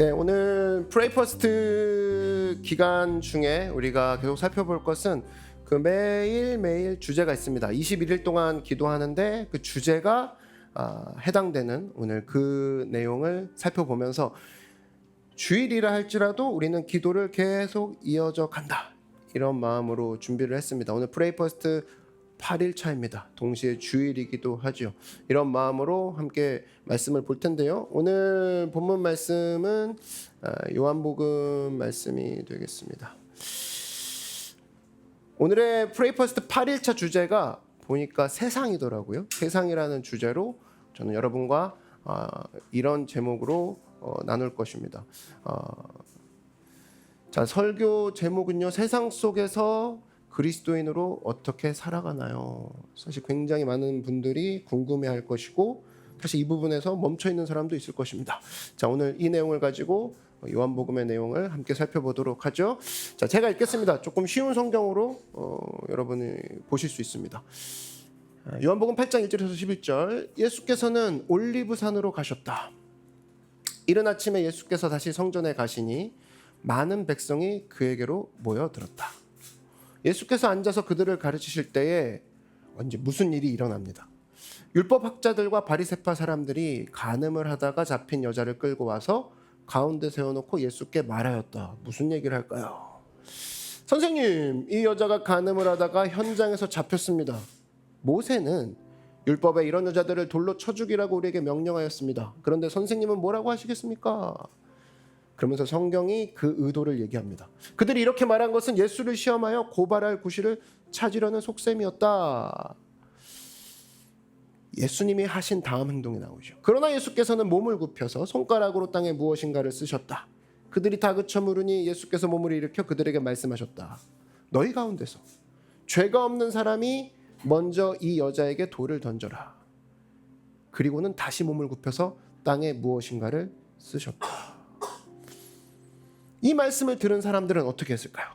네, 오늘 프레이 퍼스트 기간 중에 우리가 계속 살펴볼 것은 그 매일매일 주제가 있습니다. 21일 동안 기도하는데 그 주제가 해당되는 오늘 그 내용을 살펴보면서 주일이라 할지라도 우리는 기도를 계속 이어져 간다, 이런 마음으로 준비를 했습니다. 오늘 프레이 퍼스트 8일차입니다. 동시에 주일이기도 하죠. 이런 마음으로 함께 말씀을 볼 텐데요. 오늘 본문 말씀은 요한복음 말씀이 되겠습니다. 오늘의 프레이 퍼스트 8일차 주제가 보니까 세상이더라고요. 세상이라는 주제로 저는 여러분과 이런 제목으로 나눌 것입니다. 자, 설교 제목은요, 세상 속에서 그리스도인으로 어떻게 살아가나요? 사실 굉장히 많은 분들이 궁금해할 것이고, 사실 이 부분에서 멈춰 있는 사람도 있을 것입니다. 자, 오늘 이 내용을 가지고 요한복음의 내용을 함께 살펴보도록 하죠. 자, 제가 읽겠습니다. 조금 쉬운 성경으로 여러분이 보실 수 있습니다. 요한복음 8장 1절에서 11절. 예수께서는 올리브산으로 가셨다. 이른 아침에 예수께서 다시 성전에 가시니 많은 백성이 그에게로 모여들었다. 예수께서 앉아서 그들을 가르치실 때에 언제 무슨 일이 일어납니다. 율법학자들과 바리새파 사람들이 간음을 하다가 잡힌 여자를 끌고 와서 가운데 세워놓고 예수께 말하였다. 무슨 얘기를 할까요? 선생님, 이 여자가 간음을 하다가 현장에서 잡혔습니다. 모세는 율법에 이런 여자들을 돌로 쳐 죽이라고 우리에게 명령하였습니다. 그런데 선생님은 뭐라고 하시겠습니까? 그러면서 성경이 그 의도를 얘기합니다. 그들이 이렇게 말한 것은 예수를 시험하여 고발할 구실을 찾으려는 속셈이었다. 예수님이 하신 다음 행동이 나오죠. 그러나 예수께서는 몸을 굽혀서 손가락으로 땅에 무엇인가를 쓰셨다. 그들이 다그쳐 물으니 예수께서 몸을 일으켜 그들에게 말씀하셨다. 너희 가운데서 죄가 없는 사람이 먼저 이 여자에게 돌을 던져라. 그리고는 다시 몸을 굽혀서 땅에 무엇인가를 쓰셨다. 이 말씀을 들은 사람들은 어떻게 했을까요?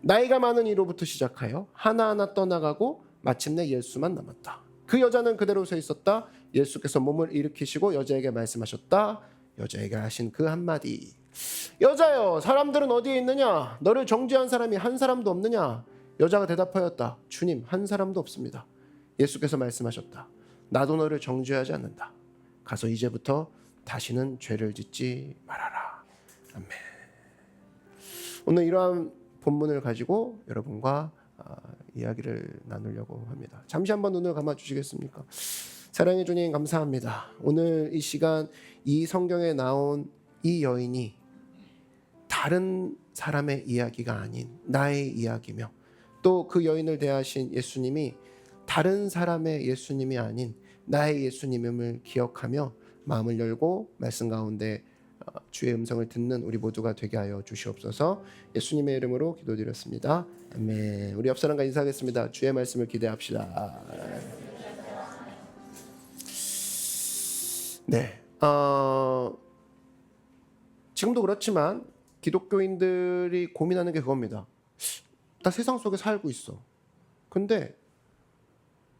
나이가 많은 이로부터 시작하여 하나하나 떠나가고 마침내 예수만 남았다. 그 여자는 그대로 서 있었다. 예수께서 몸을 일으키시고 여자에게 말씀하셨다. 여자에게 하신 그 한마디. 여자여, 사람들은 어디에 있느냐? 너를 정죄한 사람이 한 사람도 없느냐? 여자가 대답하였다. 주님, 한 사람도 없습니다. 예수께서 말씀하셨다. 나도 너를 정죄하지 않는다. 가서 이제부터 다시는 죄를 짓지 말아라. 아멘. 오늘 이러한 본문을 가지고 여러분과 이야기를 나누려고 합니다. 잠시 한번 눈을 감아 주시겠습니까? 사랑해 주님, 감사합니다. 오늘 이 시간 이 성경에 나온 이 여인이 다른 사람의 이야기가 아닌 나의 이야기며, 또 그 여인을 대하신 예수님이 다른 사람의 예수님이 아닌 나의 예수님임을 기억하며 마음을 열고 말씀 가운데 주의 음성을 듣는 우리 모두가 되게 하여 주시옵소서. 예수님의 이름으로 기도드렸습니다. 아멘. 우리 옆 사람과 인사하겠습니다. 주의 말씀을 기대합시다. 네. 지금도 그렇지만 기독교인들이 고민하는 게 그겁니다. 나 세상 속에 살고 있어. 근데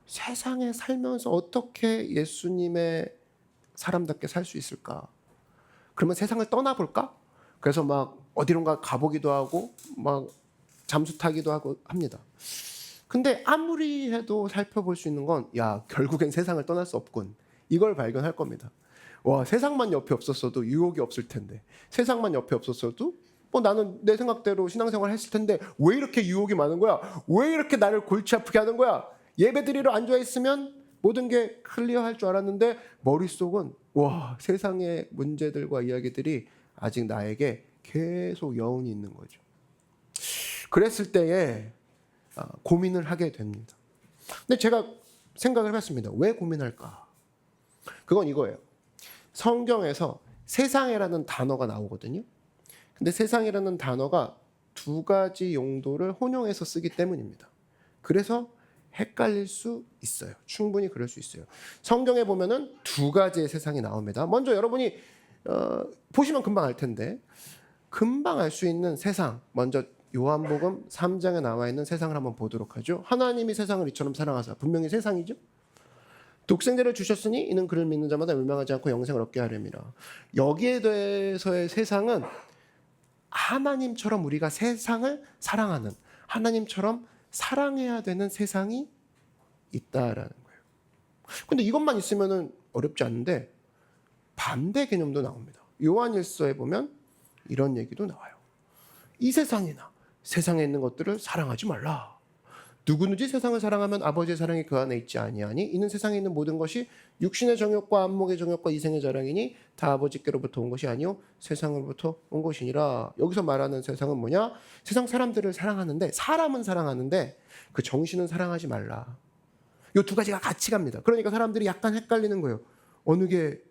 세상에 살면서 어떻게 예수님의 사람답게 살 수 있을까? 그러면 세상을 떠나볼까? 그래서 막 어디론가 가보기도 하고 막 잠수 타기도 하고 합니다. 근데 아무리 해도 살펴볼 수 있는 건, 야, 결국엔 세상을 떠날 수 없군, 이걸 발견할 겁니다. 와, 세상만 옆에 없었어도 유혹이 없을 텐데, 세상만 옆에 없었어도 나는 내 생각대로 신앙생활 했을 텐데 왜 이렇게 유혹이 많은 거야? 왜 이렇게 나를 골치 아프게 하는 거야? 예배드리러 앉아있으면 모든 게 클리어할 줄 알았는데 머릿속은 와, 세상의 문제들과 이야기들이 아직 나에게 계속 여운이 있는 거죠. 그랬을 때에 고민을 하게 됩니다. 근데 제가 생각을 해봤습니다. 왜 고민할까? 그건 이거예요. 성경에서 세상이라는 단어가 나오거든요. 근데 세상이라는 단어가 두 가지 용도를 혼용해서 쓰기 때문입니다. 그래서 헷갈릴 수 있어요. 충분히 그럴 수 있어요. 성경에 보면은 두 가지의 세상이 나옵니다. 먼저 여러분이 보시면 금방 알 텐데, 금방 알 수 있는 세상, 먼저 요한복음 3장에 나와 있는 세상을 한번 보도록 하죠. 하나님이 세상을 이처럼 사랑하사, 분명히 세상이죠. 독생자를 주셨으니 이는 그를 믿는 자마다 멸망하지 않고 영생을 얻게 하려니라. 여기에 대해서의 세상은 하나님처럼 우리가 세상을 사랑하는, 하나님처럼 사랑해야 되는 세상이 있다라는 거예요. 근데 이것만 있으면 어렵지 않은데 반대 개념도 나옵니다. 요한일서에 보면 이런 얘기도 나와요. 이 세상이나 세상에 있는 것들을 사랑하지 말라. 누구든지 세상을 사랑하면 아버지의 사랑이 그 안에 있지 아니하니 이는 세상에 있는 모든 것이 육신의 정욕과 안목의 정욕과 이생의 자랑이니 다 아버지께로부터 온 것이 아니요 세상으로부터 온 것이니라. 여기서 말하는 세상은 뭐냐? 세상 사람들을 사랑하는데, 사람은 사랑하는데 그 정신은 사랑하지 말라. 이 두 가지가 같이 갑니다. 그러니까 사람들이 약간 헷갈리는 거예요. 어느 게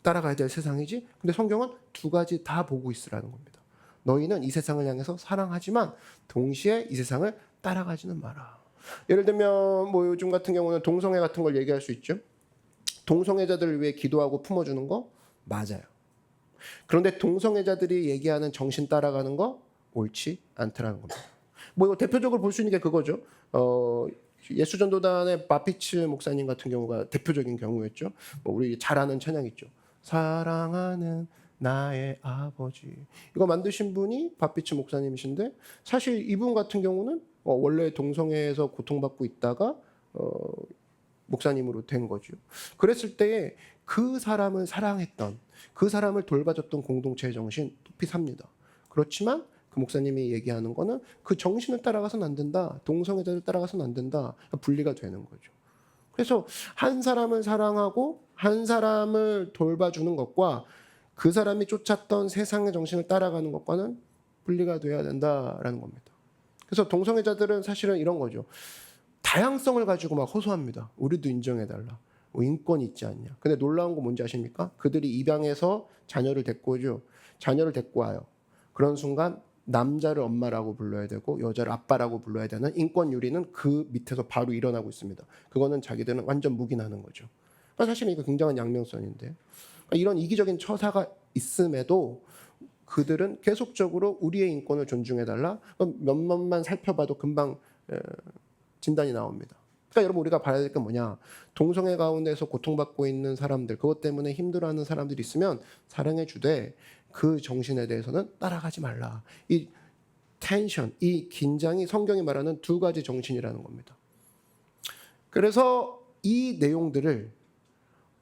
따라가야 될 세상이지? 근데 성경은 두 가지 다 보고 있으라는 겁니다. 너희는 이 세상을 향해서 사랑하지만 동시에 이 세상을 따라가지는 마라. 예를 들면 뭐 요즘 같은 경우는 동성애 같은 걸 얘기할 수 있죠. 동성애자들을 위해 기도하고 품어주는 거 맞아요. 그런데 동성애자들이 얘기하는 정신 따라가는 거 옳지 않다라는 겁니다. 뭐 이거 대표적으로 볼 수 있는 게 그거죠. 예수전도단의 바피츠 목사님 같은 경우가 대표적인 경우였죠. 뭐 우리 잘 아는 찬양 있죠. 사랑하는 나의 아버지. 이거 만드신 분이 바피츠 목사님이신데 사실 이분 같은 경우는 원래 동성애에서 고통받고 있다가 목사님으로 된 거죠. 그랬을 때에 그 사람을 사랑했던, 그 사람을 돌봐줬던 공동체의 정신 높이 삽니다. 그렇지만 그 목사님이 얘기하는 거는 그 정신을 따라가서는 안 된다. 동성애자를 따라가서는 안 된다. 분리가 되는 거죠. 그래서 한 사람을 사랑하고 한 사람을 돌봐주는 것과 그 사람이 쫓았던 세상의 정신을 따라가는 것과는 분리가 돼야 된다라는 겁니다. 그래서 동성애자들은 사실은 이런 거죠. 다양성을 가지고 막 호소합니다. 우리도 인정해달라. 뭐 인권이 있지 않냐. 근데 놀라운 거 뭔지 아십니까? 그들이 입양해서 자녀를 데리고 오죠. 자녀를 데리고 와요. 그런 순간 남자를 엄마라고 불러야 되고 여자를 아빠라고 불러야 되는 인권 유리는 그 밑에서 바로 일어나고 있습니다. 그거는 자기들은 완전 묵인하는 거죠. 사실 이거 굉장한 양면성인데 이런 이기적인 처사가 있음에도 그들은 계속적으로 우리의 인권을 존중해달라. 몇몇만 살펴봐도 금방 진단이 나옵니다. 그러니까 여러분 우리가 봐야 될 게 뭐냐. 동성애 가운데서 고통받고 있는 사람들, 그것 때문에 힘들어하는 사람들이 있으면 사랑해 주되 그 정신에 대해서는 따라가지 말라. 이 텐션, 이 긴장이 성경이 말하는 두 가지 정신이라는 겁니다. 그래서 이 내용들을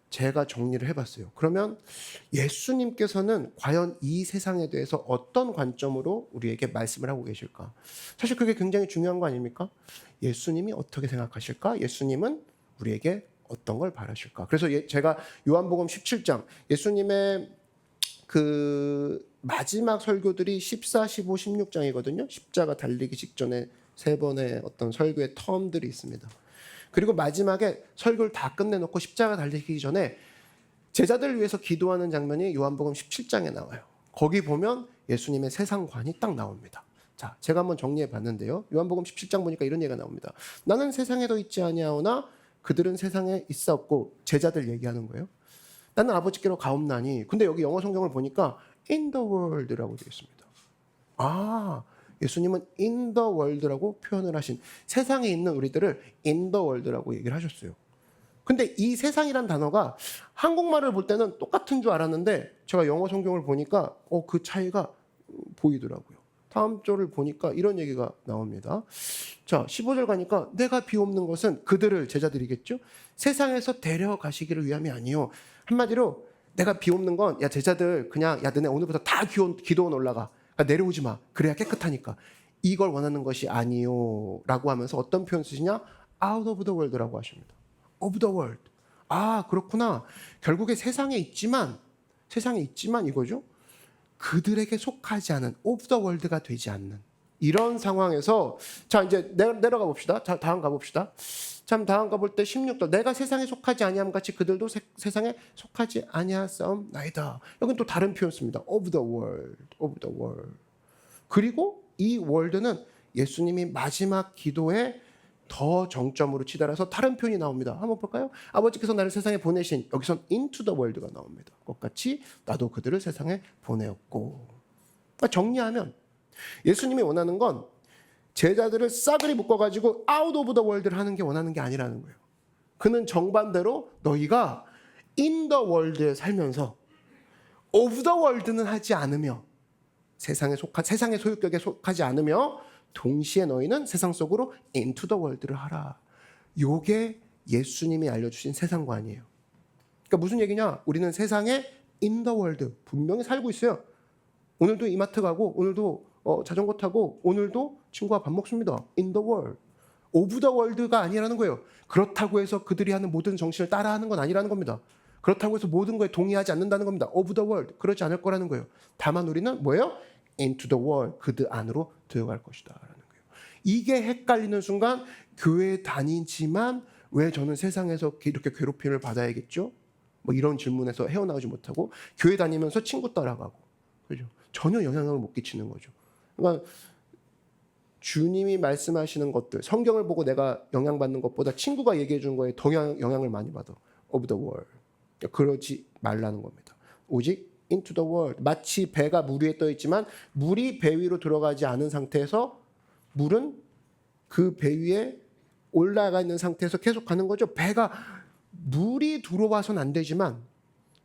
제가 정리를 해봤어요. 그러면 예수님께서는 과연 이 세상에 대해서 어떤 관점으로 우리에게 말씀을 하고 계실까? 사실 그게 굉장히 중요한 거 아닙니까? 예수님이 어떻게 생각하실까? 예수님은 우리에게 어떤 걸 바라실까? 그래서 제가 요한복음 17장 예수님의 그 마지막 설교들이 14, 15, 16장이거든요. 십자가 달리기 직전에 세 번의 어떤 설교의 텀들이 있습니다. 그리고 마지막에 설교를 다 끝내놓고 십자가 달리기 전에 제자들을 위해서 기도하는 장면이 요한복음 17장에 나와요. 거기 보면 예수님의 세상관이 딱 나옵니다. 자, 제가 한번 정리해 봤는데요. 요한복음 17장 보니까 이런 얘기가 나옵니다. 나는 세상에도 있지 아니하오나 그들은 세상에 있었고, 제자들 얘기하는 거예요. 나는 아버지께로 가옵나니. 근데 여기 영어 성경을 보니까 in the world라고 되어 있습니다. 아, 예수님은 in the world라고 표현을 하신, 세상에 있는 우리들을 in the world라고 얘기를 하셨어요. 근데 이 세상이란 단어가 한국말을 볼 때는 똑같은 줄 알았는데 제가 영어 성경을 보니까 그 차이가 보이더라고요. 다음 절을 보니까 이런 얘기가 나옵니다. 자, 15절 가니까 내가 비옵는 것은 그들을, 제자들이겠죠? 세상에서 데려가시기를 위함이 아니요. 한마디로 내가 비옵는 건, 야 제자들 그냥 야 너네 오늘부터 다 기도원 올라가. 그러니까 내려오지 마. 그래야 깨끗하니까. 이걸 원하는 것이 아니요 라고 하면서 어떤 표현 쓰시냐? out of the world라고 하십니다. of the world. 아, 그렇구나. 결국에 세상에 있지만 이거죠. 그들에게 속하지 않은, of the world가 되지 않는 이런 상황에서, 자 이제 내려가 봅시다. 자, 다음 가봅시다. 참, 다음 가볼 때 16절, 내가 세상에 속하지 아니함 같이 그들도 세상에 속하지 아니하사옵나이다. 여긴 또 다른 표현 씁니다. of the world, of the world. 그리고 이 world는 예수님이 마지막 기도에 더 정점으로 치달아서 다른 표현이 나옵니다. 한번 볼까요? 아버지께서 나를 세상에 보내신, 여기선 into the world가 나옵니다. 똑같이 나도 그들을 세상에 보내었고. 그러니까 정리하면 예수님이 원하는 건 제자들을 싸그리 묶어가지고 out of the world를 하는 게 원하는 게 아니라는 거예요. 그는 정반대로 너희가 in the world에 살면서 of the world는 하지 않으며 세상의 소유격에 속하지 않으며 동시에 너희는 세상 속으로 into the world를 하라. 요게 예수님이 알려주신 세상관이에요. 그러니까 무슨 얘기냐? 우리는 세상에 in the world 분명히 살고 있어요. 오늘도 이마트 가고 오늘도 자전거 타고 오늘도 친구와 밥 먹습니다. in the world. of the world가 아니라는 거예요. 그렇다고 해서 그들이 하는 모든 정신을 따라하는 건 아니라는 겁니다. 그렇다고 해서 모든 거에 동의하지 않는다는 겁니다. of the world. 그렇지 않을 거라는 거예요. 다만 우리는 뭐예요? into the world. 그들 안으로 들어갈 것이다 라는 거예요. 이게 헷갈리는 순간 교회 다니지만 왜 저는 세상에서 이렇게 괴롭힘을 받아야겠죠? 뭐 이런 질문에서 헤어나오지 못하고 교회 다니면서 친구 따라가고 그죠? 전혀 영향을 못 끼치는 거죠. 그러니까 주님이 말씀하시는 것들, 성경을 보고 내가 영향받는 것보다 친구가 얘기해 준 거에 더 영향을 많이 받아. of the world. 그러지 말라는 겁니다. 오직 into the world. 마치 배가 물 위에 떠 있지만 물이 배 위로 들어가지 않은 상태에서 물은 그 배 위에 올라가 있는 상태에서 계속 가는 거죠. 배가 물이 들어와서는 안 되지만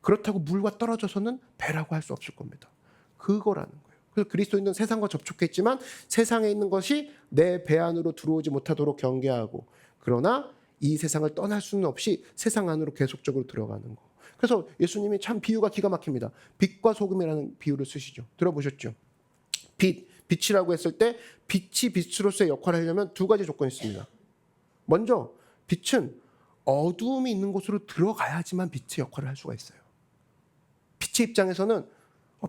그렇다고 물과 떨어져서는 배라고 할 수 없을 겁니다. 그거라는 거예요. 그래서 그리스도인은 세상과 접촉했지만 세상에 있는 것이 내 배 안으로 들어오지 못하도록 경계하고 그러나 이 세상을 떠날 수는 없이 세상 안으로 계속적으로 들어가는 거. 그래서 예수님이 참 비유가 기가 막힙니다. 빛과 소금이라는 비유를 쓰시죠. 들어보셨죠? 빛이라고 했을 때 빛이 빛으로서의 역할을 하려면 두 가지 조건이 있습니다. 먼저 빛은 어두움이 있는 곳으로 들어가야지만 빛의 역할을 할 수가 있어요. 빛의 입장에서는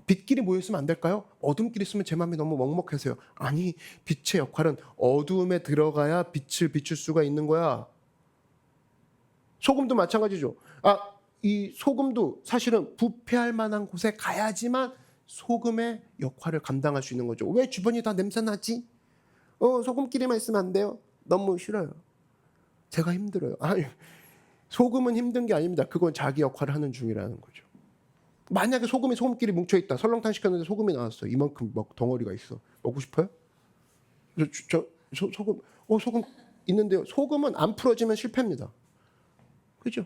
빛끼리 모여있으면 안 될까요? 어둠끼리 있으면 제 마음이 너무 먹먹해서요. 아니, 빛의 역할은 어두움에 들어가야 빛을 비출 수가 있는 거야. 소금도 마찬가지죠. 이 소금도 사실은 부패할 만한 곳에 가야지만 소금의 역할을 감당할 수 있는 거죠. 왜 주변이 다 냄새나지? 소금끼리만 있으면 안 돼요. 너무 싫어요. 제가 힘들어요. 아니, 소금은 힘든 게 아닙니다. 그건 자기 역할을 하는 중이라는 거죠. 만약에 소금끼리 뭉쳐있다. 설렁탕 시켰는데 소금이 나왔어. 이만큼 막 덩어리가 있어. 먹고 싶어요? 소금 있는데요. 소금은 안 풀어지면 실패입니다. 그죠?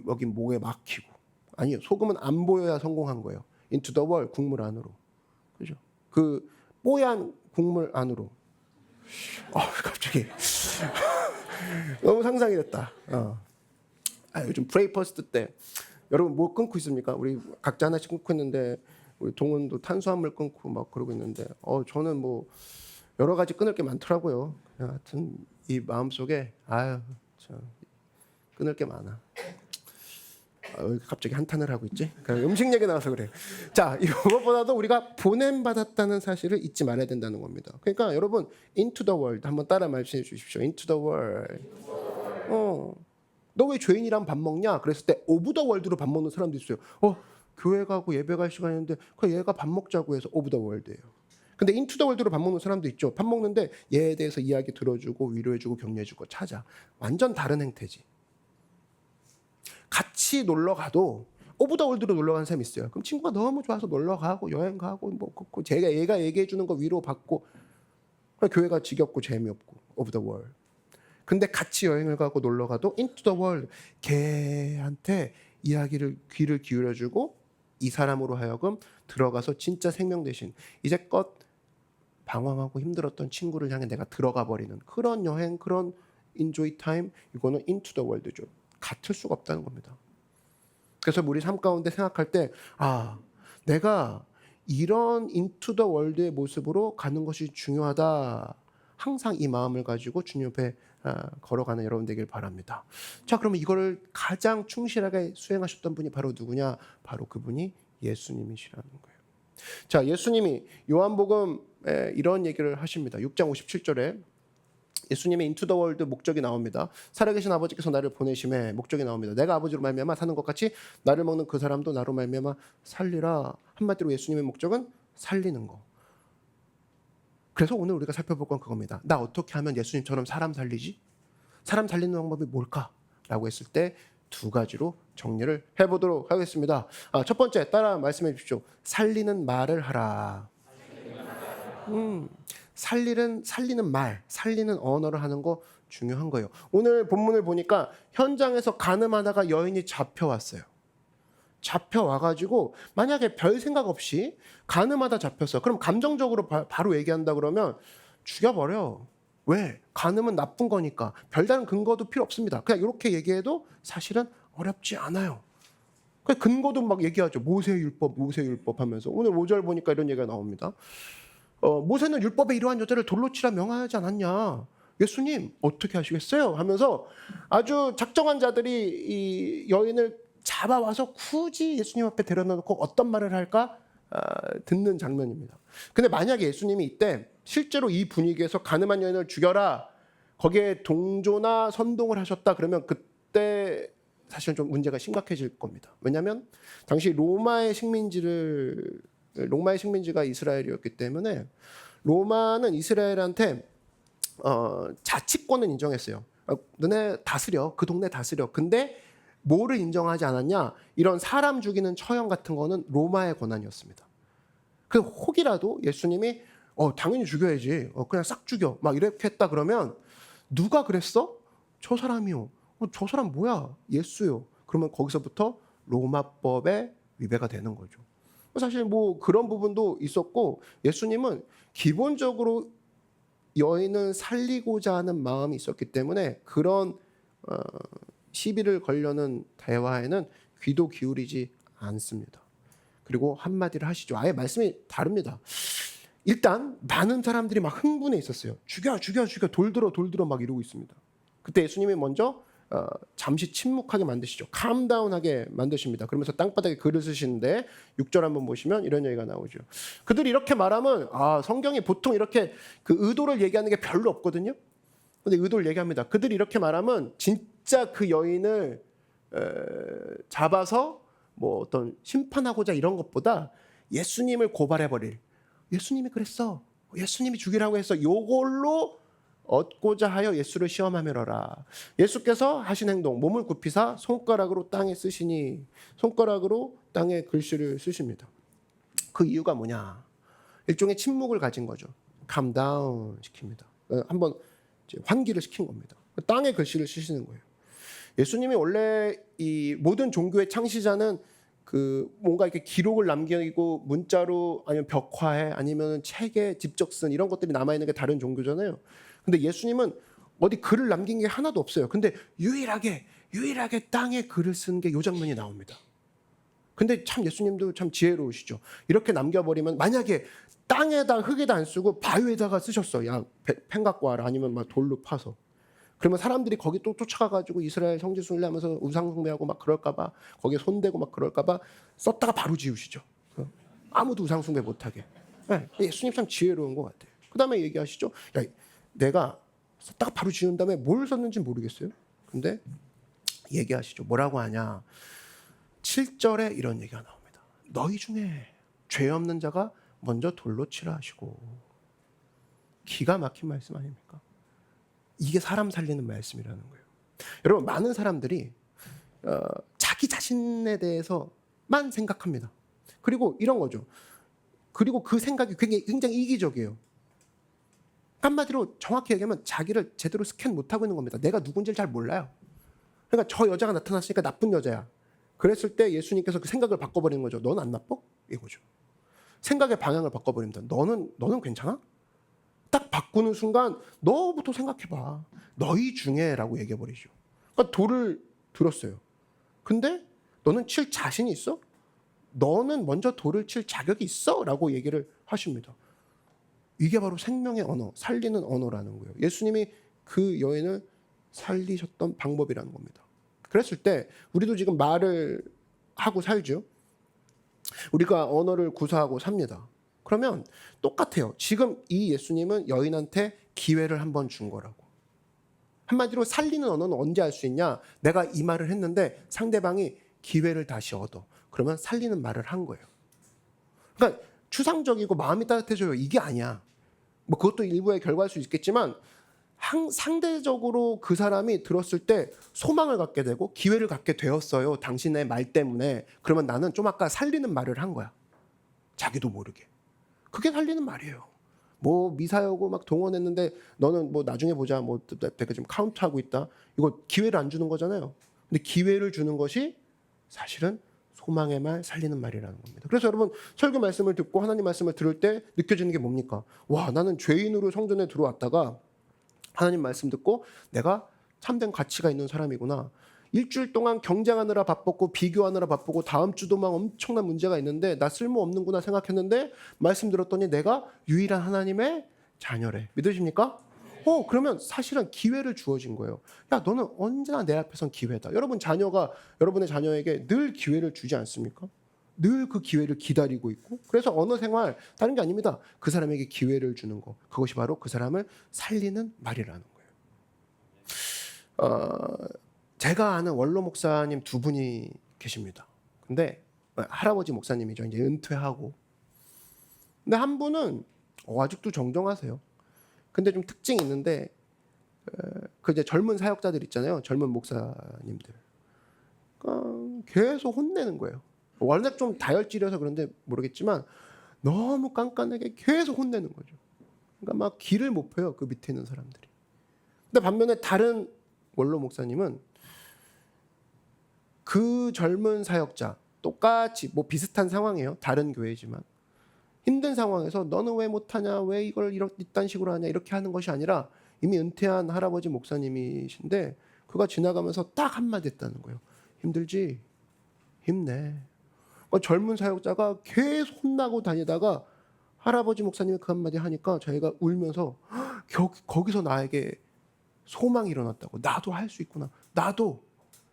여기 목에 막히고. 아니요. 소금은 안 보여야 성공한 거예요. into the world, 국물 안으로. 그죠? 그 뽀얀 국물 안으로. 갑자기. 너무 상상이 됐다. 요즘 프레이 퍼스트 때 여러분 뭐 끊고 있습니까? 우리 각자 하나씩 끊고 있는데 우리 동훈도 탄수화물 끊고 막 그러고 있는데 저는 뭐 여러 가지 끊을 게 많더라고요. 하여튼 이 마음속에 참 끊을 게 많아. 갑자기 한탄을 하고 있지? 음식 얘기 나와서 그래. 자, 이것보다도 우리가 보냄받았다는 사실을 잊지 말아야 된다는 겁니다. 그러니까 여러분 into the world 한번 따라 말씀해 주십시오. into the world. 너 왜 죄인이랑 밥 먹냐? 그랬을 때 of the world로 밥 먹는 사람도 있어요. 교회 가고 예배 갈 시간인데 그 얘가 밥 먹자고 해서 of the world예요. 근데 into the world로 밥 먹는 사람도 있죠. 밥 먹는데 얘에 대해서 이야기 들어주고 위로해주고 격려해주고 찾아. 완전 다른 행태지. 같이 놀러 가도 오브 더 월드로 놀러 가는 사람이 있어요. 그럼 친구가 너무 좋아서 놀러 가고 여행 가고 뭐 얘가 얘기해 주는 거 위로 받고 교회가 지겹고 재미없고 오브 더 월드. 근데 같이 여행을 가고 놀러 가도 into the world 걔한테 귀를 기울여 주고 이 사람으로 하여금 들어가서 진짜 생명 대신 이제껏 방황하고 힘들었던 친구를 향해 내가 들어가 버리는 그런 여행, 그런 인조이 타임, 이거는 into the world죠. 같을 수가 없다는 겁니다. 그래서 우리 삶 가운데 생각할 때 내가 이런 into the world의 모습으로 가는 것이 중요하다. 항상 이 마음을 가지고 주님 옆에 걸어가는 여러분 되길 바랍니다. 자, 그러면 이거를 가장 충실하게 수행하셨던 분이 바로 누구냐? 바로 그분이 예수님이시라는 거예요. 자, 예수님이 요한복음에 이런 얘기를 하십니다. 6장 57절에 예수님의 into the world 목적이 나옵니다. 살아계신 아버지께서 나를 보내심에 목적이 나옵니다. 내가 아버지로 말미암아 사는 것 같이 나를 먹는 그 사람도 나로 말미암아 살리라. 한마디로 예수님의 목적은 살리는 거. 그래서 오늘 우리가 살펴볼 건 그겁니다. 나 어떻게 하면 예수님처럼 사람 살리지? 사람 살리는 방법이 뭘까? 라고 했을 때 두 가지로 정리를 해보도록 하겠습니다. 첫 번째, 따라 말씀해 주십시오. 살리는 말을 하라. 살리는 말, 살리는 언어를 하는 거 중요한 거예요. 오늘 본문을 보니까 현장에서 가늠하다가 여인이 잡혀왔어요. 잡혀와가지고 만약에 별 생각 없이 가늠하다 잡혔어. 그럼 감정적으로 바로 얘기한다 그러면 죽여버려. 왜? 가늠은 나쁜 거니까. 별다른 근거도 필요 없습니다. 그냥 이렇게 얘기해도 사실은 어렵지 않아요. 근거도 막 얘기하죠. 모세율법 하면서. 오늘 5절 보니까 이런 얘기가 나옵니다. 모세는 율법에 이러한 여자를 돌로 치라 명하지 않았냐. 예수님 어떻게 하시겠어요? 하면서 아주 작정한 자들이 이 여인을 잡아와서 굳이 예수님 앞에 데려다 놓고 어떤 말을 할까 듣는 장면입니다. 근데 만약에 예수님이 이때 실제로 이 분위기에서 가늠한 여인을 죽여라, 거기에 동조나 선동을 하셨다 그러면 그때 사실은 좀 문제가 심각해질 겁니다. 왜냐하면 당시 로마의 식민지가 이스라엘이었기 때문에 로마는 이스라엘한테 자치권은 인정했어요. 너네 다스려, 그 동네 다스려. 근데 뭐를 인정하지 않았냐? 이런 사람 죽이는 처형 같은 거는 로마의 권한이었습니다. 그 혹이라도 예수님이 당연히 죽여야지. 그냥 싹 죽여. 막 이렇게 했다 그러면 누가 그랬어? 저 사람이요. 저 사람 뭐야? 예수요. 그러면 거기서부터 로마법의 위배가 되는 거죠. 사실 뭐 그런 부분도 있었고 예수님은 기본적으로 여인을 살리고자 하는 마음이 있었기 때문에 그런 시비를 걸려는 대화에는 귀도 기울이지 않습니다. 그리고 한마디를 하시죠. 아예 말씀이 다릅니다. 일단 많은 사람들이 막 흥분해 있었어요. 죽여 돌 들어 막 이러고 있습니다. 그때 예수님이 먼저 잠시 침묵하게 만드시죠. 캄다운하게 만드십니다. 그러면서 땅바닥에 글을 쓰시는데 6절 한번 보시면 이런 얘기가 나오죠. 그들이 이렇게 말하면 성경이 보통 이렇게 그 의도를 얘기하는 게 별로 없거든요. 근데 의도를 얘기합니다. 그들이 이렇게 말하면 진짜 그 여인을 잡아서 뭐 어떤 심판하고자 이런 것보다 예수님을 고발해버릴, 예수님이 그랬어, 예수님이 죽이라고 했어, 요걸로 얻고자 하여 예수를 시험하며라. 예수께서 하신 행동, 몸을 굽히사 손가락으로 땅에 쓰시니, 손가락으로 땅에 글씨를 쓰십니다. 그 이유가 뭐냐? 일종의 침묵을 가진 거죠. 캄다운 시킵니다. 한번 환기를 시킨 겁니다. 땅에 글씨를 쓰시는 거예요. 예수님이 원래 이 모든 종교의 창시자는 그 뭔가 이렇게 기록을 남기고 문자로 아니면 벽화에 아니면 책에 직접 쓴 이런 것들이 남아 있는 게 다른 종교잖아요. 근데 예수님은 어디 글을 남긴 게 하나도 없어요. 근데 유일하게 땅에 글을 쓴 게 이 장면이 나옵니다. 근데 참 예수님도 참 지혜로우시죠. 이렇게 남겨버리면 만약에 땅에다 흙에다 안 쓰고 바위에다가 쓰셨어. 야, 펜 갖고 와라. 아니면 막 돌로 파서. 그러면 사람들이 거기 또 쫓아가가지고 이스라엘 성지 순례하면서 우상 숭배하고 막 그럴까봐, 거기에 손대고 막 그럴까봐 썼다가 바로 지우시죠. 아무도 우상 숭배 못하게. 예수님 참 지혜로운 것 같아요. 그 다음에 얘기하시죠. 야, 내가 썼다가 바로 지운 다음에 뭘 썼는지 모르겠어요. 근데 얘기하시죠. 뭐라고 하냐. 7절에 이런 얘기가 나옵니다. 너희 중에 죄 없는 자가 먼저 돌로 치라 하시고. 기가 막힌 말씀 아닙니까? 이게 사람 살리는 말씀이라는 거예요. 여러분, 많은 사람들이 자기 자신에 대해서만 생각합니다. 그리고 이런 거죠. 그리고 그 생각이 굉장히 이기적이에요. 한마디로 정확히 얘기하면 자기를 제대로 스캔 못하고 있는 겁니다. 내가 누군지를 잘 몰라요. 그러니까 저 여자가 나타났으니까 나쁜 여자야. 그랬을 때 예수님께서 그 생각을 바꿔버리는 거죠. 너는 안 나빠? 이거죠. 생각의 방향을 바꿔버립니다. 너는 괜찮아? 딱 바꾸는 순간 너부터 생각해봐. 너희 중에라고 얘기해버리죠. 그러니까 돌을 들었어요. 근데 너는 칠 자신이 있어? 너는 먼저 돌을 칠 자격이 있어? 라고 얘기를 하십니다. 이게 바로 생명의 언어, 살리는 언어라는 거예요. 예수님이 그 여인을 살리셨던 방법이라는 겁니다. 그랬을 때 우리도 지금 말을 하고 살죠. 우리가 언어를 구사하고 삽니다. 그러면 똑같아요. 지금 이 예수님은 여인한테 기회를 한번 준 거라고. 한마디로 살리는 언어는 언제 할 수 있냐? 내가 이 말을 했는데 상대방이 기회를 다시 얻어. 그러면 살리는 말을 한 거예요. 그러니까 추상적이고 마음이 따뜻해져요. 이게 아니야. 뭐 그것도 일부의 결과일 수 있겠지만 상대적으로 그 사람이 들었을 때 소망을 갖게 되고 기회를 갖게 되었어요. 당신의 말 때문에. 그러면 나는 좀 아까 살리는 말을 한 거야. 자기도 모르게. 그게 살리는 말이에요. 뭐 미사여고 막 동원했는데 너는 뭐 나중에 보자, 뭐 내가 지금 카운트하고 있다. 이거 기회를 안 주는 거잖아요. 근데 기회를 주는 것이 사실은 소망의 말, 살리는 말이라는 겁니다. 그래서 여러분, 설교 말씀을 듣고 하나님 말씀을 들을 때 느껴지는 게 뭡니까? 와, 나는 죄인으로 성전에 들어왔다가 하나님 말씀 듣고 내가 참된 가치가 있는 사람이구나. 일주일 동안 경쟁하느라 바빴고 비교하느라 바쁘고 다음 주도 막 엄청난 문제가 있는데 나 쓸모없는구나 생각했는데 말씀 들었더니 내가 유일한 하나님의 자녀래. 믿으십니까? 그러면 사실은 기회를 주어진 거예요. 야, 너는 언제나 내 앞에선 기회다. 여러분 자녀가 여러분의 자녀에게 늘 기회를 주지 않습니까? 늘 그 기회를 기다리고 있고. 그래서 언어 생활 다른 게 아닙니다. 그 사람에게 기회를 주는 거. 그것이 바로 그 사람을 살리는 말이라는 거예요. 제가 아는 원로 목사님 두 분이 계십니다. 근데 할아버지 목사님이죠. 이제 은퇴하고. 근데 한 분은 아직도 정정하세요. 근데 좀 특징이 있는데 그 이제 젊은 사역자들 있잖아요. 젊은 목사님들. 계속 혼내는 거예요. 원래 좀 다혈질이어서 그런데 모르겠지만 너무 깐깐하게 계속 혼내는 거죠. 그러니까 막 길을 못 펴요. 그 밑에 있는 사람들이. 근데 반면에 다른 원로 목사님은 그 젊은 사역자 똑같이 뭐 비슷한 상황이에요. 다른 교회지만 힘든 상황에서 너는 왜 못하냐, 왜 이걸 이딴 식으로 하냐 이렇게 하는 것이 아니라 이미 은퇴한 할아버지 목사님이신데 그가 지나가면서 딱 한마디 했다는 거예요. 힘들지? 힘내. 젊은 사역자가 계속 혼나고 다니다가 할아버지 목사님이 그 한마디 하니까 저희가 울면서 거기서 나에게 소망이 일어났다고. 나도 할 수 있구나. 나도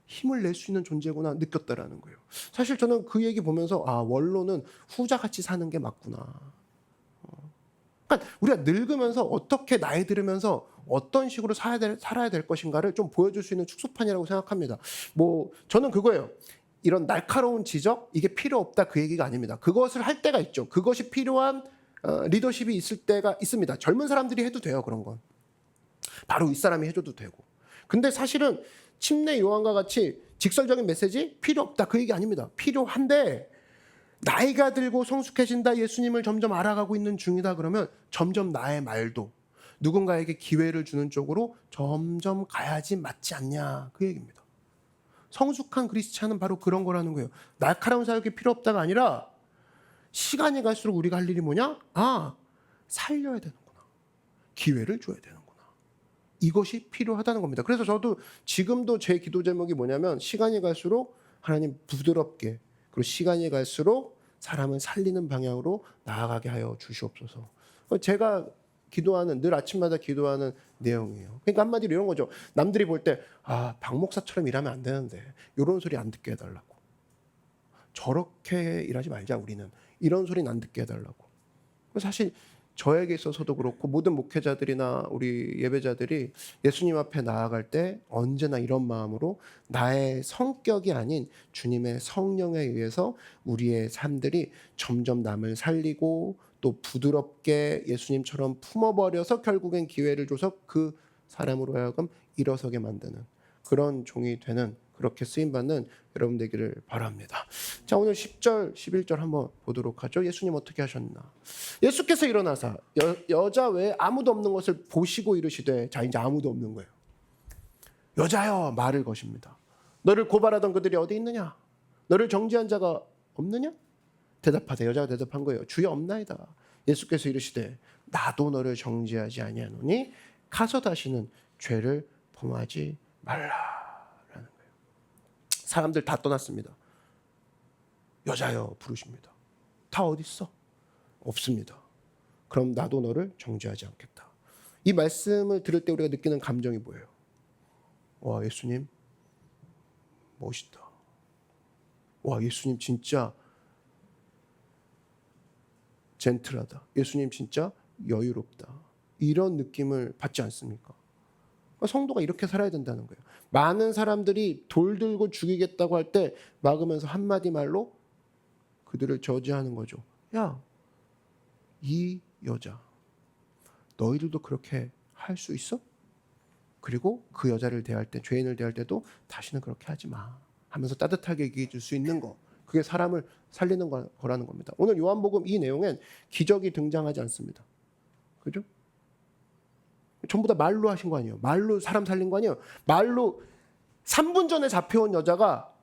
힘을 낼 수 있는 존재구나 느꼈다라는 거예요. 사실 저는 그 얘기 보면서 원로는 후자같이 사는 게 맞구나. 그러니까 우리가 늙으면서 어떻게 나이 들으면서 어떤 식으로 살아야 될 것인가를 좀 보여줄 수 있는 축소판이라고 생각합니다. 뭐 저는 그거예요. 이런 날카로운 지적 이게 필요 없다 그 얘기가 아닙니다. 그것을 할 때가 있죠. 그것이 필요한 리더십이 있을 때가 있습니다. 젊은 사람들이 해도 돼요. 그런 건. 바로 윗사람이 해줘도 되고. 근데 사실은 침례 요한과 같이 직설적인 메시지 필요 없다 그 얘기 아닙니다. 필요한데 나이가 들고 성숙해진다, 예수님을 점점 알아가고 있는 중이다 그러면 점점 나의 말도 누군가에게 기회를 주는 쪽으로 점점 가야지 맞지 않냐 그 얘기입니다. 성숙한 크리스찬은 바로 그런 거라는 거예요. 날카로운 사역이 필요 없다가 아니라 시간이 갈수록 우리가 할 일이 뭐냐? 살려야 되는구나. 기회를 줘야 되는구나. 이것이 필요하다는 겁니다. 그래서 저도 지금도 제 기도 제목이 뭐냐면 시간이 갈수록 하나님 부드럽게 그리고 시간이 갈수록 사람을 살리는 방향으로 나아가게 하여 주시옵소서. 제가 기도하는 늘 아침마다 기도하는 내용이에요. 그러니까 한마디로 이런 거죠. 남들이 볼 때 박 목사처럼 일하면 안 되는데 이런 소리 안 듣게 해달라고. 저렇게 일하지 말자 우리는. 이런 소리는 안 듣게 해달라고. 사실 저에게 있어서도 그렇고 모든 목회자들이나 우리 예배자들이 예수님 앞에 나아갈 때 언제나 이런 마음으로 나의 성격이 아닌 주님의 성령에 의해서 우리의 삶들이 점점 남을 살리고 또 부드럽게 예수님처럼 품어버려서 결국엔 기회를 줘서 그 사람으로 하여금 일어서게 만드는 그런 종이 되는 그렇게 쓰임받는 여러분 되기를 바랍니다. 자, 오늘 10절, 11절 한번 보도록 하죠. 예수님 어떻게 하셨나? 예수께서 일어나사 여자 외에 아무도 없는 것을 보시고 이르시되 자 이제 아무도 없는 거예요. 여자여 말을 거십니다. 너를 고발하던 그들이 어디 있느냐? 너를 정죄한 자가 없느냐? 대답하되 여자가 대답한 거예요. 주여 없나이다. 예수께서 이르시되 나도 너를 정죄하지 아니하노니 가서 다시는 죄를 범하지 말라. 사람들 다 떠났습니다. 여자여 부르십니다. 다 어디 있어? 없습니다. 그럼 나도 너를 정죄하지 않겠다. 이 말씀을 들을 때 우리가 느끼는 감정이 뭐예요? 와, 예수님 멋있다. 와, 예수님 진짜 젠틀하다. 예수님 진짜 여유롭다. 이런 느낌을 받지 않습니까? 성도가 이렇게 살아야 된다는 거예요. 많은 사람들이 돌 들고 죽이겠다고 할 때 막으면서 한마디 말로 그들을 저지하는 거죠. 야, 이 여자 너희들도 그렇게 할 수 있어? 그리고 그 여자를 대할 때, 죄인을 대할 때도 다시는 그렇게 하지 마 하면서 따뜻하게 얘기해 줄 수 있는 거, 그게 사람을 살리는 거라는 겁니다. 오늘 요한복음 이 내용엔 기적이 등장하지 않습니다. 그죠? 전부 다 말로 하신 거 아니에요? 말로 사람 살린 거 아니에요? 말로 3분 전에 잡혀온 여자가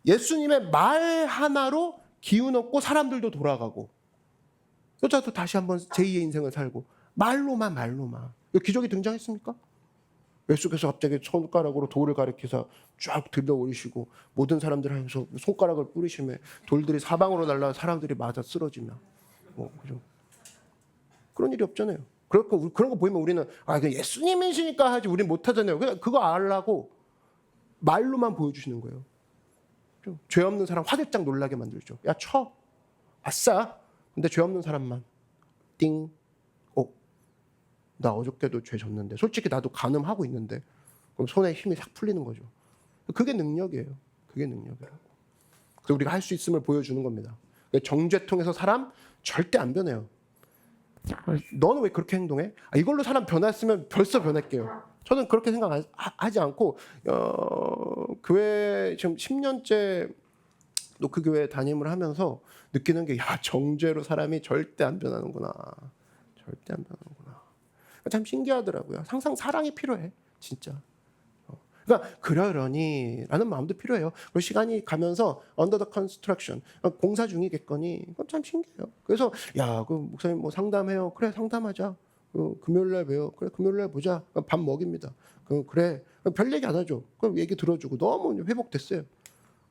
예수님의 말 하나로 기운 얻고 사람들도 돌아가고, 여자도 다시 한번 제2의 인생을 살고, 말로만. 이거 기적이 등장했습니까? 예수께서 갑자기 손가락으로 돌을 가리켜서 쫙 들려 올리시고 모든 사람들 하면서 손가락을 뿌리시며 돌들이 사방으로 날라 사람들이 맞아 쓰러지며, 그죠? 그런 일이 없잖아요. 그렇고 그런 거 보이면 우리는 예수님이시니까 하지 우린 못 하잖아요. 그거 알라고 말로만 보여주시는 거예요. 죄 없는 사람 화들짝 놀라게 만들죠. 야, 쳐. 아싸. 근데 죄 없는 사람만 띵. 나 어저께도 죄 졌는데, 솔직히 나도 간음하고 있는데, 그럼 손에 힘이 싹 풀리는 거죠. 그게 능력이에요. 그게 능력이라고. 그래서 우리가 할 수 있음을 보여주는 겁니다. 정죄통에서 사람 절대 안 변해요. 너는 왜 그렇게 행동해? 이걸로 사람 변했으면 벌써 변할게요. 저는 그렇게 생각하지 않고, 교회 지금 10년째 그 교회 담임을 하면서 느끼는 게, 정죄로 사람이 절대 안 변하는구나. 절대 안 변하는구나. 참 신기하더라고요. 항상 사랑이 필요해, 진짜. 그러니까 그러려니라는 마음도 필요해요. 그리고 시간이 가면서 under the construction, 공사 중이겠거니, 그건 참 신기해요. 그래서 그 목사님 뭐 상담해요. 그래, 상담하자. 금요일날 봬요. 그래, 금요일날 보자. 밥 먹입니다. 그래, 별 얘기 안 하죠. 그럼 얘기 들어주고 너무 회복됐어요.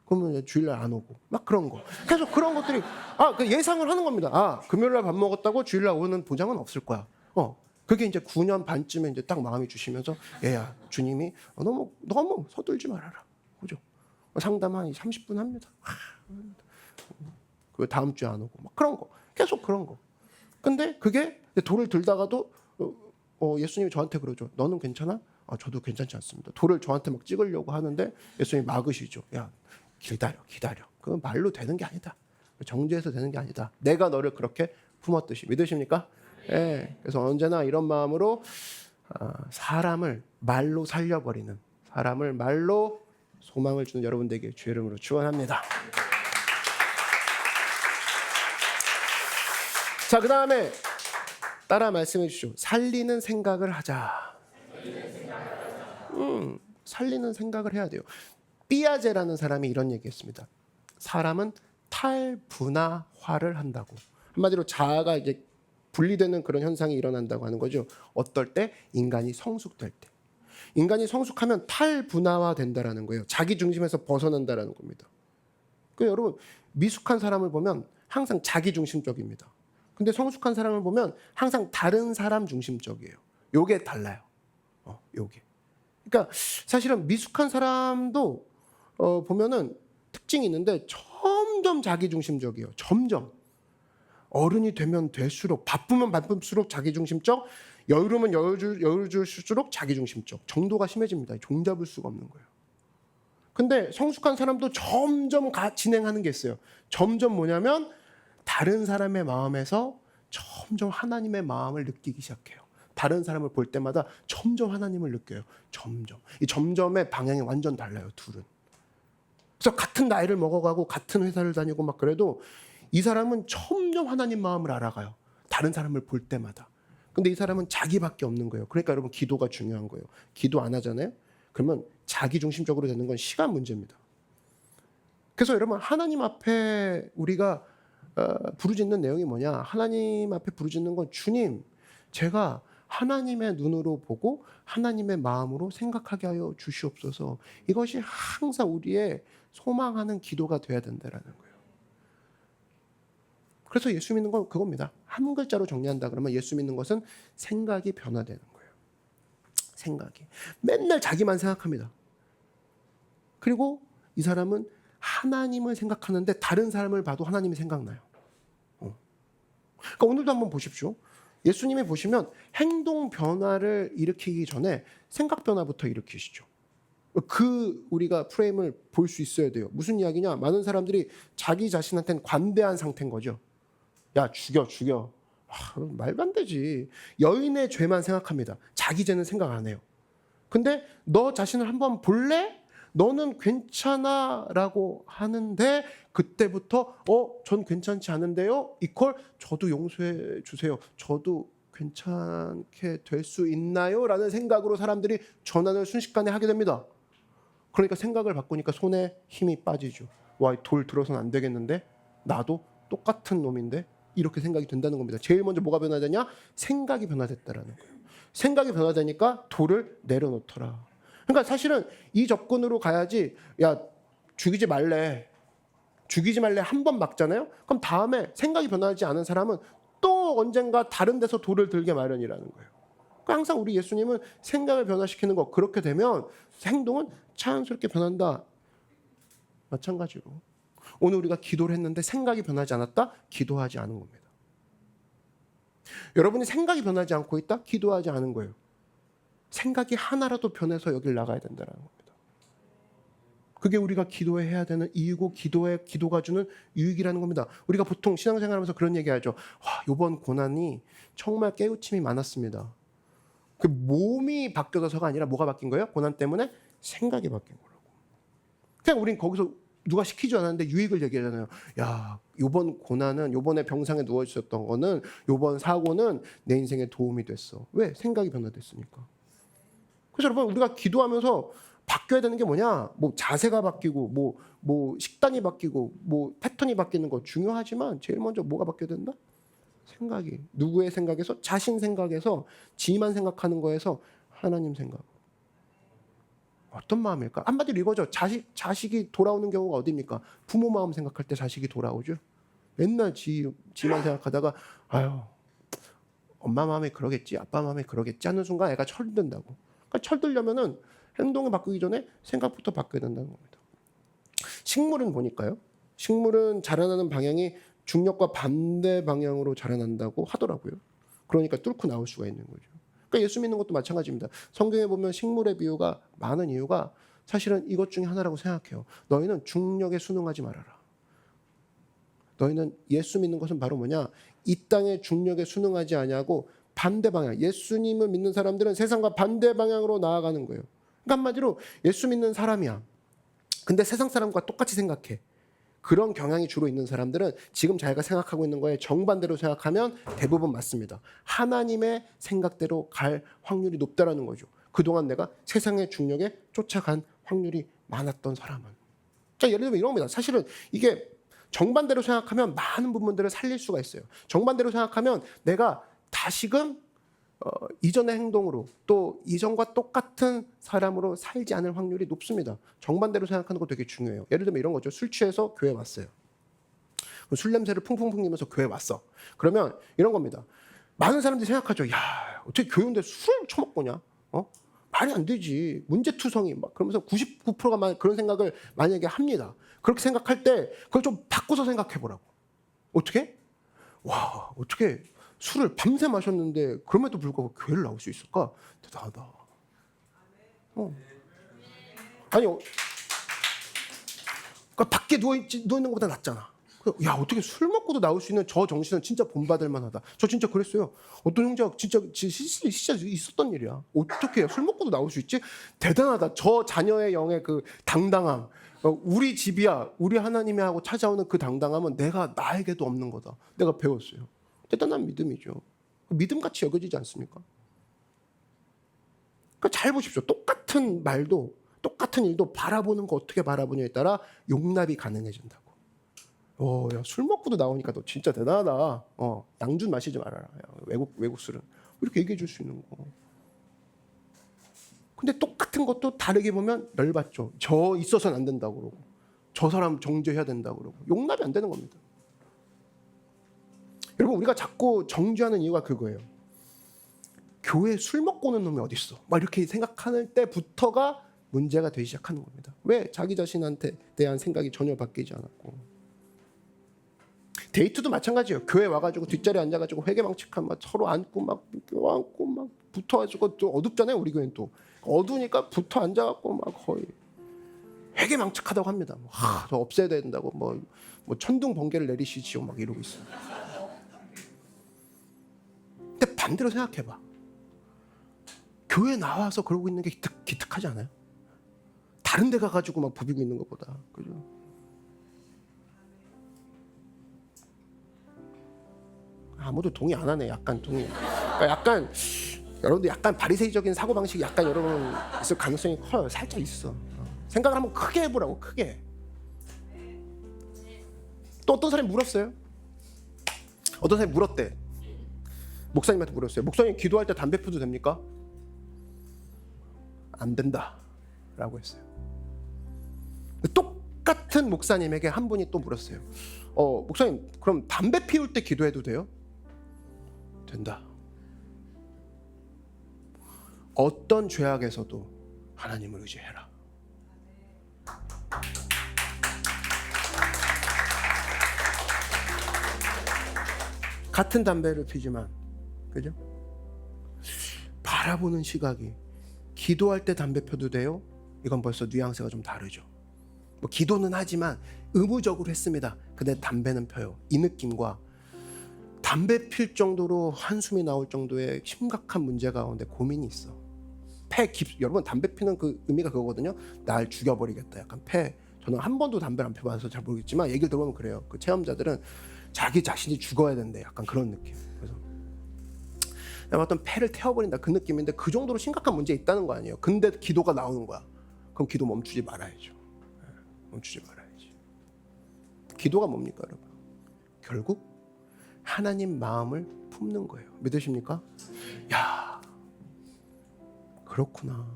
그러면 주일날 안 오고 막 그런 거. 계속 그런 것들이 예상을 하는 겁니다. 금요일날 밥 먹었다고 주일날 오는 보장은 없을 거야. 그게 이제 9년 반쯤에 이제 딱 마음이 주시면서, 얘야, 주님이 너무 서둘지 말아라. 그죠? 상담 한 30분 합니다. 그 다음 주에 안 오고 막 그런 거. 계속 그런 거. 근데 그게 돌을 들다가도 예수님이 저한테 그러죠. 너는 괜찮아? 저도 괜찮지 않습니다. 돌을 저한테 막 찍으려고 하는데 예수님이 막으시죠. 야, 기다려. 그건 말로 되는 게 아니다. 정죄해서 되는 게 아니다. 내가 너를 그렇게 품었듯이. 믿으십니까? 예, 그래서 언제나 이런 마음으로 사람을 말로 살려버리는, 사람을 말로 소망을 주는 여러분들에게 주의 이름으로 축원합니다. 자, 그 다음에 따라 말씀해 주시죠. 살리는 생각을 하자. 살리는 생각을 해야 돼요. 삐아제라는 사람이 이런 얘기했습니다. 사람은 탈분화화를 한다고. 한마디로 자아가 이제 분리되는 그런 현상이 일어난다고 하는 거죠. 어떨 때? 인간이 성숙될 때. 인간이 성숙하면 탈분화화 된다라는 거예요. 자기 중심에서 벗어난다라는 겁니다. 그러니까 여러분, 미숙한 사람을 보면 항상 자기 중심적입니다. 근데 성숙한 사람을 보면 항상 다른 사람 중심적이에요. 요게 달라요. 요게. 그러니까 사실은 미숙한 사람도 보면은 특징이 있는데 점점 자기 중심적이에요. 점점. 어른이 되면 될수록, 바쁘면 바쁠수록 자기중심적, 여유로우면 여유로울수록 자기중심적. 정도가 심해집니다. 종잡을 수가 없는 거예요. 근데 성숙한 사람도 점점 진행하는 게 있어요. 점점 뭐냐면 다른 사람의 마음에서 점점 하나님의 마음을 느끼기 시작해요. 다른 사람을 볼 때마다 점점 하나님을 느껴요. 점점. 이 점점의 방향이 완전 달라요, 둘은. 그래서 같은 나이를 먹어가고 같은 회사를 다니고 막 그래도 이 사람은 점점 하나님 마음을 알아가요. 다른 사람을 볼 때마다. 근데 이 사람은 자기밖에 없는 거예요. 그러니까 여러분, 기도가 중요한 거예요. 기도 안 하잖아요. 그러면 자기 중심적으로 되는 건 시간 문제입니다. 그래서 여러분, 하나님 앞에 우리가 부르짖는 내용이 뭐냐? 하나님 앞에 부르짖는 건, 주님, 제가 하나님의 눈으로 보고 하나님의 마음으로 생각하게 하여 주시옵소서. 이것이 항상 우리의 소망하는 기도가 돼야 된다라는 거예요. 그래서 예수 믿는 건 그겁니다. 한 글자로 정리한다 그러면 예수 믿는 것은 생각이 변화되는 거예요. 생각이. 맨날 자기만 생각합니다. 그리고 이 사람은 하나님을 생각하는데 다른 사람을 봐도 하나님이 생각나요. 그러니까 오늘도 한번 보십시오. 예수님이 보시면 행동 변화를 일으키기 전에 생각 변화부터 일으키시죠. 우리가 프레임을 볼 수 있어야 돼요. 무슨 이야기냐? 많은 사람들이 자기 자신한테는 관대한 상태인 거죠. 야, 죽여. 말도 안 되지. 여인의 죄만 생각합니다. 자기 죄는 생각 안 해요. 근데 너 자신을 한번 볼래? 너는 괜찮아 라고 하는데 그때부터 전 괜찮지 않은데요? 이퀄 저도 용서해 주세요. 저도 괜찮게 될 수 있나요? 라는 생각으로 사람들이 전환을 순식간에 하게 됩니다. 그러니까 생각을 바꾸니까 손에 힘이 빠지죠. 와, 돌 들어서는 안 되겠는데? 나도 똑같은 놈인데? 이렇게 생각이 된다는 겁니다. 제일 먼저 뭐가 변화되냐? 생각이 변화됐다라는 거예요. 생각이 변화되니까 돌을 내려놓더라. 그러니까 사실은 이 접근으로 가야지, 야, 죽이지 말래 한 번 막잖아요. 그럼 다음에 생각이 변하지 않은 사람은 또 언젠가 다른 데서 돌을 들게 마련이라는 거예요. 그러니까 항상 우리 예수님은 생각을 변화시키는 거, 그렇게 되면 행동은 자연스럽게 변한다. 마찬가지로 오늘 우리가 기도를 했는데 생각이 변하지 않았다? 기도하지 않은 겁니다. 여러분이 생각이 변하지 않고 있다? 기도하지 않은 거예요. 생각이 하나라도 변해서 여길 나가야 된다는 겁니다. 그게 우리가 기도해야 되는 이유고 기도가 주는 유익이라는 겁니다. 우리가 보통 신앙생활하면서 그런 얘기하죠. 와, 이번 고난이 정말 깨우침이 많았습니다. 그 몸이 바뀌어서가 아니라 뭐가 바뀐 거예요? 고난 때문에 생각이 바뀐 거라고. 그냥 우린 거기서 누가 시키지 않았는데 유익을 얘기하잖아요. 야, 요번 고난은, 요번에 병상에 누워 있었던 거는, 요번 사고는 내 인생에 도움이 됐어. 왜? 생각이 변화됐으니까. 그래서 여러분, 우리가 기도하면서 바뀌어야 되는 게 뭐냐? 뭐 자세가 바뀌고, 뭐 식단이 바뀌고, 뭐 패턴이 바뀌는 거 중요하지만 제일 먼저 뭐가 바뀌어야 된다? 생각이. 누구의 생각에서? 자신 생각에서, 지만 생각하는 거에서 하나님 생각. 어떤 마음일까? 한마디로 이거죠. 자식이 돌아오는 경우가 어디입니까? 부모 마음 생각할 때 자식이 돌아오죠. 맨날 지만 생각하다가 아유, 엄마 마음에 그러겠지, 아빠 마음에 그러겠지 하는 순간 애가 철든다고. 그러니까 철들려면은 행동을 바꾸기 전에 생각부터 바꿔야 된다는 겁니다. 식물은 보니까요. 식물은 자라나는 방향이 중력과 반대 방향으로 자라난다고 하더라고요. 그러니까 뚫고 나올 수가 있는 거죠. 그러니까 예수 믿는 것도 마찬가지입니다. 성경에 보면 식물의 비유가 많은 이유가 사실은 이것 중에 하나라고 생각해요. 너희는 중력에 순응하지 말아라. 너희는 예수 믿는 것은 바로 뭐냐? 이 땅의 중력에 순응하지 아니하고 반대 방향. 예수님을 믿는 사람들은 세상과 반대 방향으로 나아가는 거예요. 그러니까 한마디로 예수 믿는 사람이야. 근데 세상 사람과 똑같이 생각해. 그런 경향이 주로 있는 사람들은 지금 자기가 생각하고 있는 거에 정반대로 생각하면 대부분 맞습니다. 하나님의 생각대로 갈 확률이 높다라는 거죠. 그동안 내가 세상의 중력에 쫓아간 확률이 많았던 사람은. 자, 예를 들면 이런 겁니다. 사실은 이게 정반대로 생각하면 많은 부분들을 살릴 수가 있어요. 정반대로 생각하면 내가 다시금 이전의 행동으로 또 이전과 똑같은 사람으로 살지 않을 확률이 높습니다. 정반대로 생각하는 거 되게 중요해요. 예를 들면 이런 거죠. 술 취해서 교회 왔어요. 술 냄새를 풍풍 풍기면서 교회 왔어. 그러면 이런 겁니다. 많은 사람들이 생각하죠. 야, 어떻게 교회 온데 술 처먹고냐? 말이 안 되지. 문제투성이 막 그러면서 99%가 그런 생각을 만약에 합니다. 그렇게 생각할 때 그걸 좀 바꿔서 생각해 보라고. 어떻게? 와, 어떻게 술을 밤새 마셨는데 그럼에도 불구하고 교회를 나올 수 있을까? 대단하다. 아니, 그러니까 밖에 누워 있는 것보다 낫잖아. 야, 어떻게 술 먹고도 나올 수 있는 저 정신은 진짜 본받을 만하다. 저 진짜 그랬어요. 어떤 형제가 진짜 있었던 일이야. 어떻게 술 먹고도 나올 수 있지? 대단하다. 저 자녀의 영의 그 당당함. 우리 집이야, 우리 하나님이 하고 찾아오는 그 당당함은 내가 나에게도 없는 거다. 내가 배웠어요. 대단한 믿음이죠. 믿음같이 여겨지지 않습니까? 그러니까 잘 보십시오. 똑같은 말도 똑같은 일도 바라보는 거 어떻게 바라보냐에 따라 용납이 가능해진다고. 야, 술 먹고도 나오니까 너 진짜 대단하다. 양주 마시지 말아라. 야, 외국 술은 이렇게 얘기해 줄 수 있는 거. 근데 똑같은 것도 다르게 보면 열받죠. 저 있어서는 안 된다고 그러고 저 사람 정죄해야 된다고 그러고 용납이 안 되는 겁니다. 여러분, 우리가 자꾸 정죄하는 이유가 그거예요. 교회 술 먹고 오는 놈이 어딨어? 막 이렇게 생각하는 때부터가 문제가 되기 시작하는 겁니다. 왜? 자기 자신한테 대한 생각이 전혀 바뀌지 않았고. 데이트도 마찬가지예요. 교회 와가지고 뒷자리에 앉아가지고 회개망측한 막 서로 안고 막 붙어가지고 또 어둡잖아요. 우리 교회는 또 어두우니까 붙어 앉아갖고 막 거의 회개망측하다고 합니다. 저 없애야 된다고 뭐 천둥 번개를 내리시지요 막 이러고 있어요. 근데 반대로 생각해봐. 교회 나와서 그러고 있는 게 기특하지 않아요? 다른 데 가가지고 막 부비고 있는 것보다. 그죠? 아무도 동의 안 하네. 약간 동의. 그러니까 약간 여러분들 약간 바리새이적인 사고 방식이 약간 여러분 있을 가능성이 커요. 살짝 있어. 생각을 한번 크게 해보라고. 크게. 또 어떤 사람이 물었어요. 어떤 사람이 물었대. 목사님한테 물었어요. 목사님 기도할 때 담배 피워도 됩니까? 안 된다 라고 했어요. 똑같은 목사님에게 한 분이 또 물었어요. 목사님 그럼 담배 피울 때 기도해도 돼요? 된다. 어떤 죄악에서도 하나님을 의지해라. 같은 담배를 피지만, 그죠? 바라보는 시각이, 기도할 때 담배 펴도 돼요? 이건 벌써 뉘앙스가 좀 다르죠. 뭐 기도는 하지만 의무적으로 했습니다. 근데 담배는 펴요. 이 느낌과 담배 필 정도로 한숨이 나올 정도의 심각한 문제 가운데 고민이 있어. 여러분 담배 피는 그 의미가 그거거든요. 날 죽여버리겠다. 약간 저는 한 번도 담배를 안 펴봐서 잘 모르겠지만 얘기를 들어보면 그래요. 그 체험자들은 자기 자신이 죽어야 된대. 약간 그런 느낌. 그래서 내가 어떤 폐를 태워버린다 그 느낌인데 그 정도로 심각한 문제 있다는 거 아니에요. 근데 기도가 나오는 거야. 그럼 기도 멈추지 말아야죠. 멈추지 말아야지. 기도가 뭡니까 여러분? 결국 하나님 마음을 품는 거예요. 믿으십니까? 야, 그렇구나.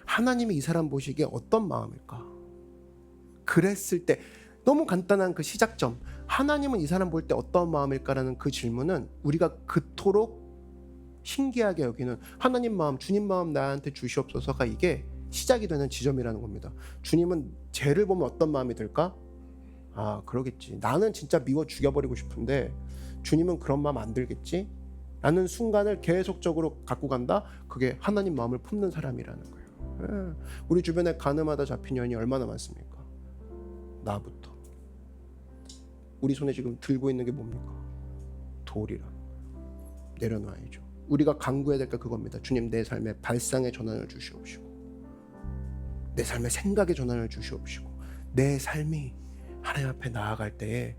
하나님이 이 사람 보시기에 어떤 마음일까? 그랬을 때 너무 간단한 그 시작점, 하나님은 이 사람 볼 때 어떤 마음일까라는 그 질문은 우리가 그토록 신기하게 여기는 하나님 마음, 주님 마음 나한테 주시옵소서가 이게 시작이 되는 지점이라는 겁니다. 주님은 죄를 보면 어떤 마음이 들까? 아, 그러겠지. 나는 진짜 미워 죽여버리고 싶은데 주님은 그런 마음 안 들겠지? 라는 순간을 계속적으로 갖고 간다? 그게 하나님 마음을 품는 사람이라는 거예요. 우리 주변에 가늠하다 잡힌 여인이 얼마나 많습니까? 나부터. 우리 손에 지금 들고 있는 게 뭡니까? 돌이라. 내려놔야죠. 우리가 간구해야 될 게 그겁니다. 주님, 내 삶의 발상의 전환을 주시옵시고, 내 삶의 생각의 전환을 주시옵시고, 내 삶이 하나님 앞에 나아갈 때에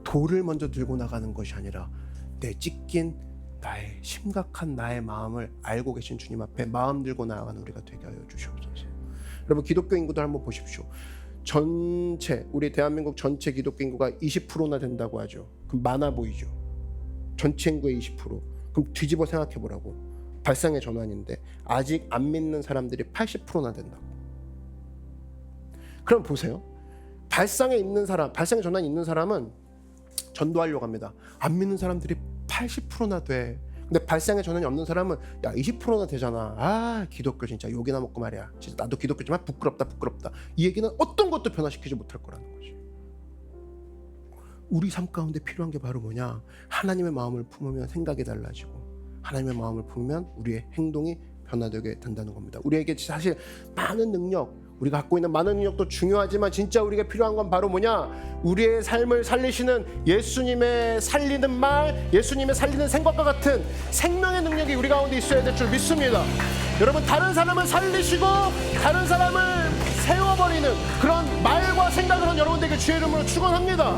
돌을 먼저 들고 나가는 것이 아니라 내 찢긴 나의 심각한 나의 마음을 알고 계신 주님 앞에 마음 들고 나아가는 우리가 되게 하여 주시옵소서. 여러분 기독교 인구도 한번 보십시오. 전체 우리 대한민국 전체 기독교 인구가 20%나 된다고 하죠. 그럼 많아 보이죠. 전체 인구의 20%. 그럼 뒤집어 생각해 보라고. 발상의 전환인데 아직 안 믿는 사람들이 80%나 된다고. 그럼 보세요. 발상에 있는 사람, 발상의 전환이 있는 사람은 전도하려고 합니다. 안 믿는 사람들이 80%나 돼. 근데 발상의 전환이 없는 사람은 야 20%나 되잖아. 아 기독교 진짜 욕이나 먹고 말이야. 진짜 나도 기독교지만 부끄럽다. 이 얘기는 어떤 것도 변화시키지 못할 거라는 거지. 우리 삶 가운데 필요한 게 바로 뭐냐? 하나님의 마음을 품으면 생각이 달라지고, 하나님의 마음을 품으면 우리의 행동이 변화되게 된다는 겁니다. 우리에게 사실 많은 능력, 우리가 갖고 있는 많은 능력도 중요하지만 진짜 우리가 필요한 건 바로 뭐냐? 우리의 삶을 살리시는 예수님의 살리는 말, 예수님의 살리는 생각과 같은 생명의 능력이 우리 가운데 있어야 될 줄 믿습니다. 여러분 다른 사람을 살리시고 다른 사람을 세워버리는 그런 말과 생각을 한 여러분들에게 주의 이름으로 축원합니다.